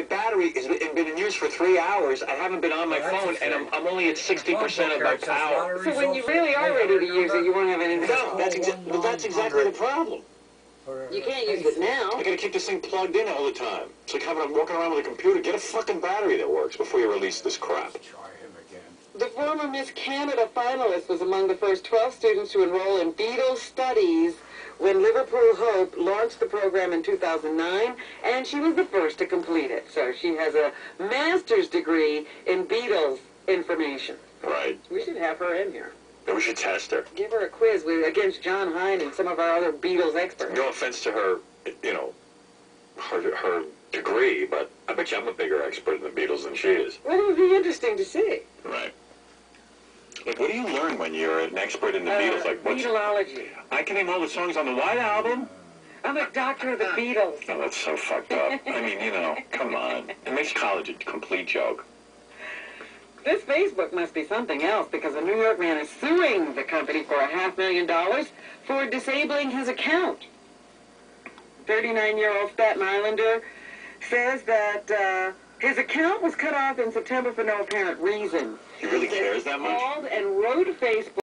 my battery has been in use for 3 hours. I haven't been on my phone, and I'm only at 60% of my power. So when you really are ready to use it, you won't have anything. No, that's exactly the problem. You can't use it now. I gotta keep this thing plugged in all the time. It's like having walking around with a computer. Get a fucking battery that works before you release this crap. The former Miss Canada finalist was among the first 12 students to enroll in Beatles studies when Liverpool Hope launched the program in 2009, and she was the first to complete it. So she has a master's degree in Beatles information. Right. We should have her in here. And we should test her. Give her a quiz against John Hine and some of our other Beatles experts. No offense to her, you know, her degree, but I bet you I'm a bigger expert in the Beatles than she is. Well, it would be interesting to see. Right. Like, what do you learn when you're an expert in the Beatles? Like, what's... Beatlology. I can name all the songs on the White Album. I'm a doctor of the Beatles. Oh, that's so fucked up. I mean, you know, come on. It makes college a complete joke. This Facebook must be something else, because a New York man is suing the company for $500,000 for disabling his account. 39-year-old Staten Islander says that his account was cut off in September for no apparent reason. He really cares that much? He called and wrote to Facebook.